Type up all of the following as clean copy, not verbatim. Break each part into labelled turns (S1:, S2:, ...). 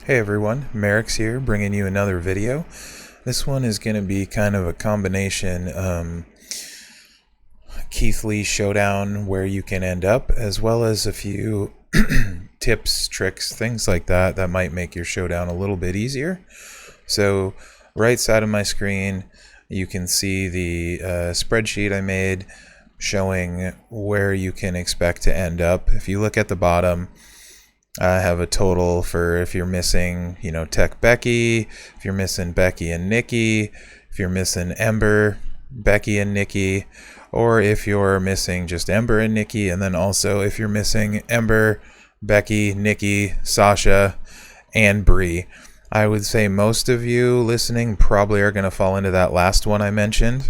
S1: Hey everyone, Mherex here, bringing you another video. This one is going to be kind of a combination Keith Lee Showdown where you can end up, as well as a few tips, tricks, things like that that might make your showdown a little bit easier. So right side of my screen you can see the spreadsheet I made showing where you can expect to end up. If you look at the bottom, I have a total for if you're missing, Tech Becky, if you're missing Becky and Nikki, if you're missing Ember, Becky and Nikki, or if you're missing just Ember and Nikki, and then also if you're missing Ember, Becky, Nikki, Sasha, and Bree. I would say most of you listening probably are going to fall into that last one I mentioned.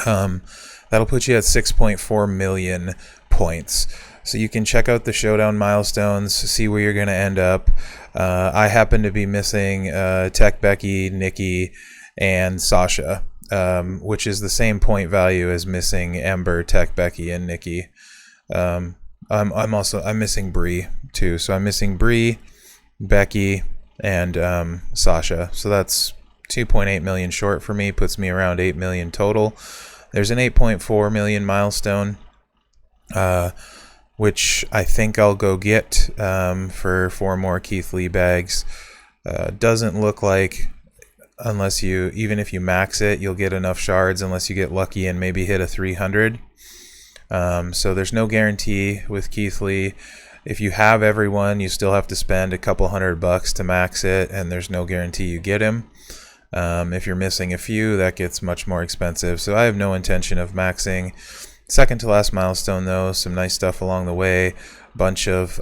S1: That'll put you at 6.4 million points. So you can check out the showdown milestones, see where you're going to end up. I happen to be missing Tech Becky, Nikki, and Sasha, which is the same point value as missing Ember, Tech Becky, and Nikki. I'm missing Bree too. So I'm missing Bree, Becky, and Sasha. So that's 2.8 million short for me, puts me around 8 million total. There's an 8.4 million milestone, which I think I'll go get for 4 more Keith Lee bags. Doesn't look like, even if you max it, you'll get enough shards unless you get lucky and maybe hit a 300. So there's no guarantee with Keith Lee. If you have everyone, you still have to spend a couple $100 to max it, and there's no guarantee you get him. If you're missing a few, that gets much more expensive. So I have no intention of maxing. Second to last milestone though, some nice stuff along the way. Bunch of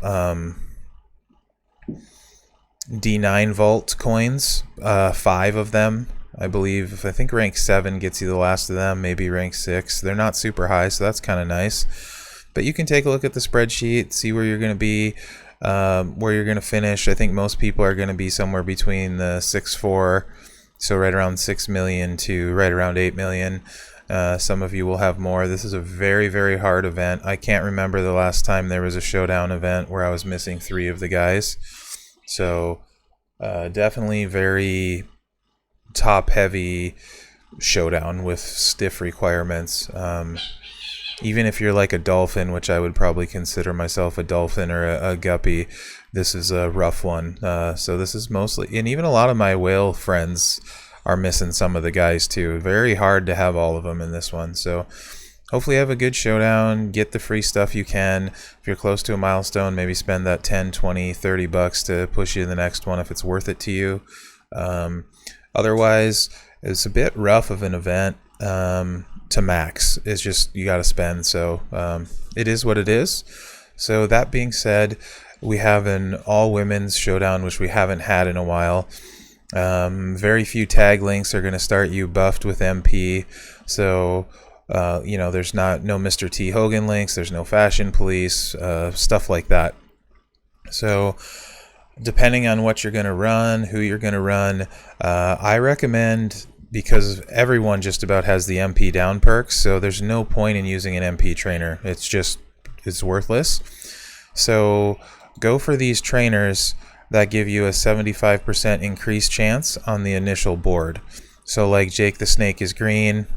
S1: D9 vault coins, 5 of them, I believe. I think rank 7 gets you the last of them, maybe rank 6. They're not super high, so that's kind of nice. But you can take a look at the spreadsheet, see where you're going to be, where you're going to finish. I think most people are going to be somewhere between the 6.4, so right around 6 million to right around 8 million. Some of you will have more. This is a very, very hard event. I can't remember the last time there was a showdown event where I was missing 3 of the guys. So definitely very top-heavy showdown with stiff requirements. Even if you're like a dolphin, which I would probably consider myself a dolphin or a guppy, this is a rough one. So this is mostly, and even a lot of my whale friends are missing some of the guys too. Very hard to have all of them in this one. So hopefully have a good showdown, get the free stuff you can. If you're close to a milestone, maybe spend that 10, 20, 30 bucks to push you to the next one if it's worth it to you. Otherwise, it's a bit rough of an event to max. It's just you got to spend. So it is what it is. So that being said, we have an all women's showdown, which we haven't had in a while. Very few tag links are going to start you buffed with MP. So there's no Mr. T Hogan links, there's no Fashion Police, stuff like that. So depending on what you're going to run, who you're going to run, I recommend, because everyone just about has the MP down perks, so there's no point in using an MP trainer. It's worthless. So go for these trainers that give you a 75% increased chance on the initial board. So like Jake the Snake is green.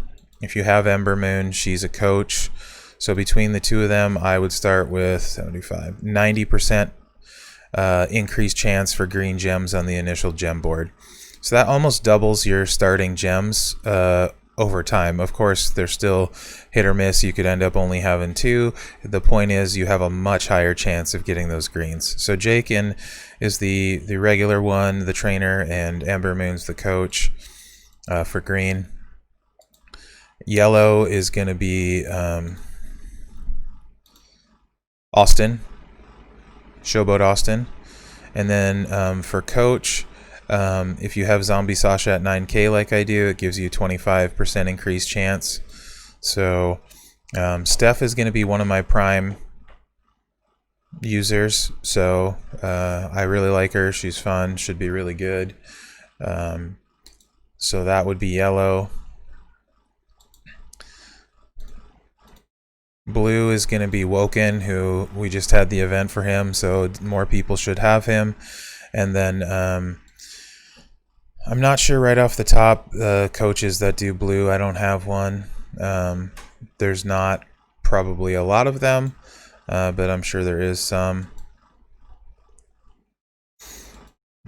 S1: If you have Ember Moon, she's a coach. So between the two of them, I would start with 90% increased chance for green gems on the initial gem board. So that almost doubles your starting gems over time. Of course, they're still hit or miss. You could end up only having 2. The point is you have a much higher chance of getting those greens. So Jakin is the regular one, the trainer, and Ember Moon's the coach for green. Yellow is going to be Austin, Showboat Austin. And then for coach, if you have Zombie Sasha at 9k like I do, it gives you 25% increased chance. So Steph is going to be one of my prime users. So I really like her. She's fun. Should be really good. So that would be yellow. Blue is going to be Woken, who we just had the event for him, so more people should have him. And then I'm not sure right off the top coaches that do blue. I don't have one. There's not probably a lot of them, but I'm sure there is some.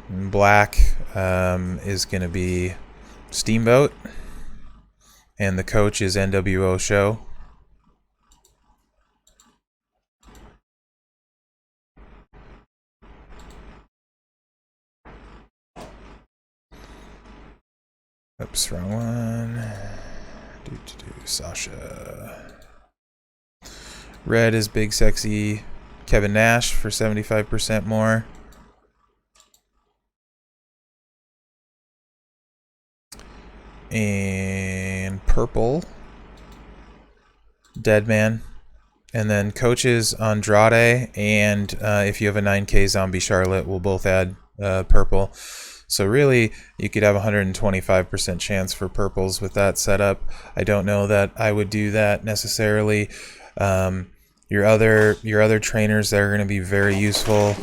S1: Black is going to be Steamboat, and the coach is NWO Show. Oops, wrong one. Sasha. Red is Big Sexy Kevin Nash for 75% more. And purple, Deadman. And then coaches Andrade, and if you have a 9K Zombie Charlotte, we'll both add purple. So really, you could have a 125% chance for purples with that setup. I don't know that I would do that necessarily. Your other trainers that are going to be very useful.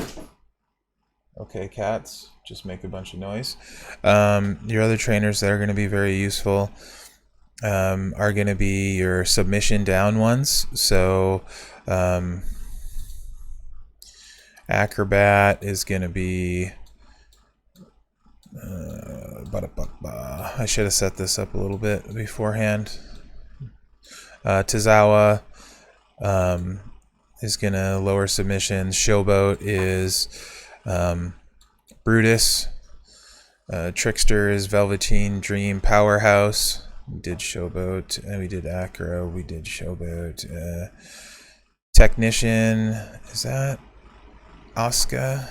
S1: Okay, cats, just make a bunch of noise. Your other trainers that are going to be very useful are going to be your submission down ones. So Acrobat is going to be I should have set this up a little bit beforehand. Tozawa is going to lower submissions. Showboat is Brutus. Trickster is Velveteen Dream Powerhouse. We did Showboat, and we did Acro, we did Showboat. Technician, is that Asuka?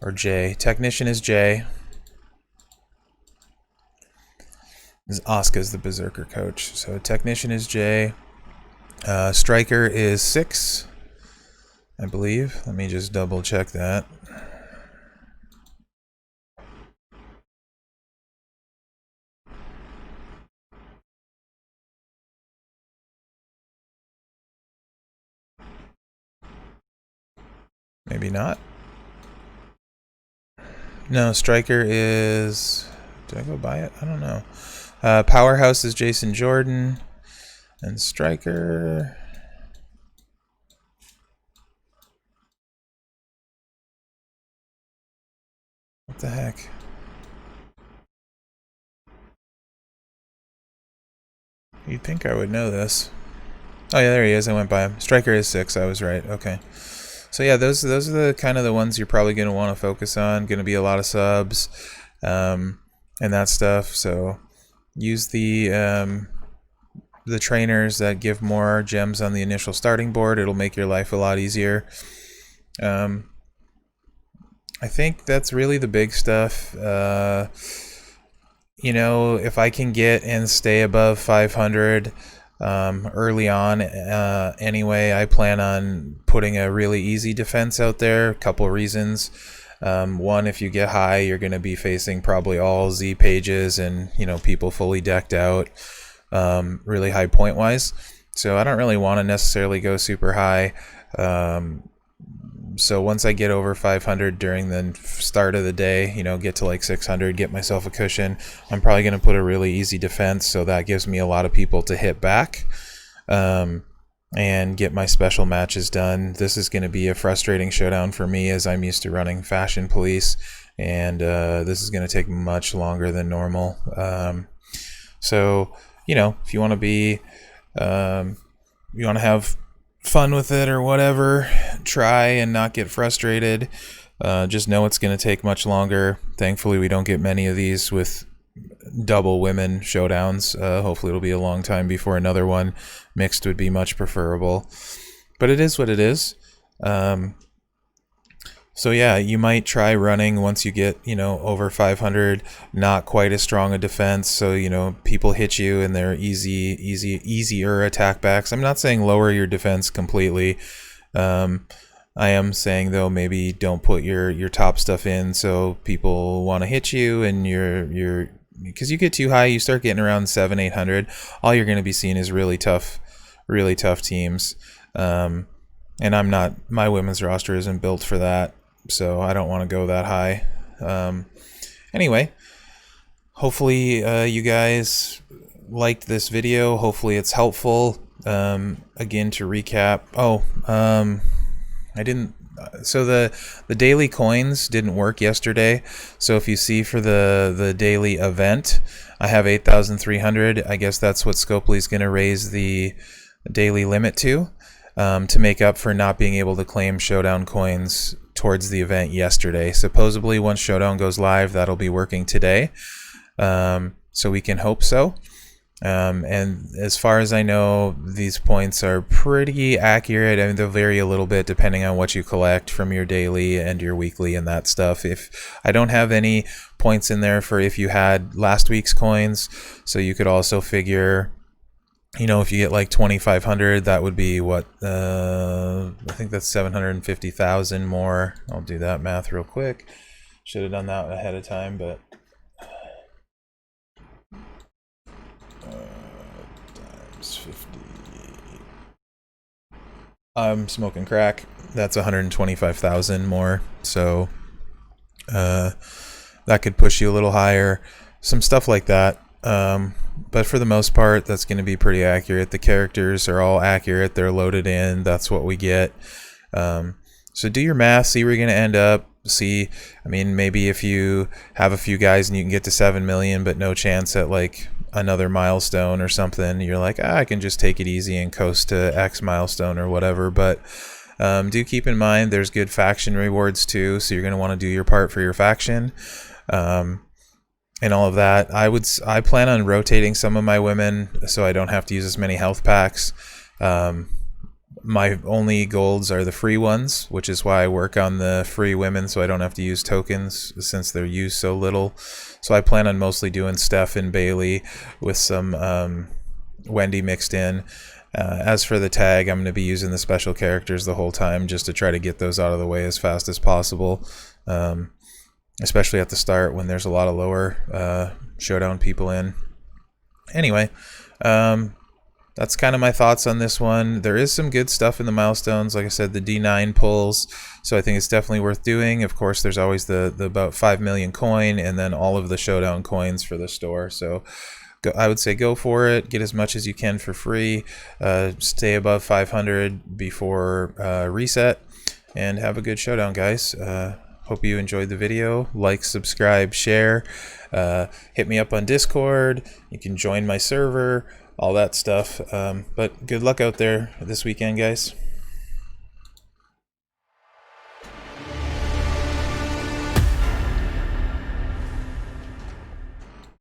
S1: Or Jay? Technician is Jay. Asuka's the Berserker coach. So Technician is Jay. Striker is 6, I believe. Let me just double check that. Maybe not. No, Striker is... Did I go buy it? I don't know. Powerhouse is Jason Jordan. And Striker... What the heck? You'd think I would know this. Oh yeah, there he is. I went by him. Striker is 6. I was right. Okay. So yeah, those are the kind of the ones you're probably going to want to focus on. Going to be a lot of subs, and that stuff. So use the trainers that give more gems on the initial starting board. It'll make your life a lot easier. I think that's really the big stuff. You know, if I can get and stay above 500 early on, anyway, I plan on putting a really easy defense out there. A couple reasons. One, if you get high, you're going to be facing probably all Z pages and, you know, people fully decked out, really high point wise. So I don't really want to necessarily go super high. So once I get over 500 during the start of the day, you know, get to like 600, get myself a cushion, I'm probably going to put a really easy defense, so that gives me a lot of people to hit back and get my special matches done. This is going to be a frustrating showdown for me, as I'm used to running Fashion Police, and this is going to take much longer than normal. So, you know, if you want to be, you want to have fun with it or whatever, try and not get frustrated. Just know it's going to take much longer. Thankfully, we don't get many of these with double women showdowns. Hopefully it'll be a long time before another one. Mixed would be much preferable, but it is what it is. So yeah, you might try running once you get, you know, over 500, not quite as strong a defense. So, you know, people hit you and they're easier attack backs. I'm not saying lower your defense completely. I am saying though, maybe don't put your top stuff in so people want to hit you, and you're because you get too high, you start getting around 700-800. All you're going to be seeing is really tough teams. And my women's roster isn't built for that. so I don't want to go that high. Anyway, hopefully you guys liked this video. Hopefully it's helpful. Again, to recap. I didn't. So the daily coins didn't work yesterday. So if you see for the daily event, I have 8,300. I guess that's what Scopely's going to raise the daily limit to make up for not being able to claim Showdown coins towards the event yesterday. Supposedly, once Showdown goes live, that'll be working today. So we can hope so. And as far as I know, these points are pretty accurate. I mean, they'll vary a little bit depending on what you collect from your daily and your weekly and that stuff. If I don't have any points in there for if you had last week's coins, so you could also figure, you know, if you get like 2,500, that would be what, I think that's 750,000 more. I'll do that math real quick. Should have done that ahead of time, but times 50. I'm smoking crack. That's 125,000 more. So that could push you a little higher. Some stuff like that. But for the most part, that's going to be pretty accurate. The characters are all accurate. They're loaded in. That's what we get. So do your math. See where you're going to end up. See, I mean, maybe if you have a few guys and you can get to 7 million, but no chance at like another milestone or something, you're like, I can just take it easy and coast to X milestone or whatever. But do keep in mind there's good faction rewards too, so you're going to want to do your part for your faction and all of that. I plan on rotating some of my women so I don't have to use as many health packs. My only golds are the free ones, which is why I work on the free women so I don't have to use tokens since they're used so little. So I plan on mostly doing Steph and Bailey with some Wendy mixed in. As for the tag, I'm going to be using the special characters the whole time just to try to get those out of the way as fast as possible, especially at the start when there's a lot of lower Showdown people in. Anyway, that's kind of my thoughts on this one. There is some good stuff in the milestones. Like I said, the D9 pulls, so I think it's definitely worth doing. Of course, there's always the about 5 million coin and then all of the Showdown coins for the store. So I would say go for it. Get as much as you can for free. Stay above 500 before reset, and have a good Showdown, guys. Hope you enjoyed the video. Like, subscribe, share. Hit me up on Discord. You can join my server. All that stuff. But good luck out there this weekend, guys.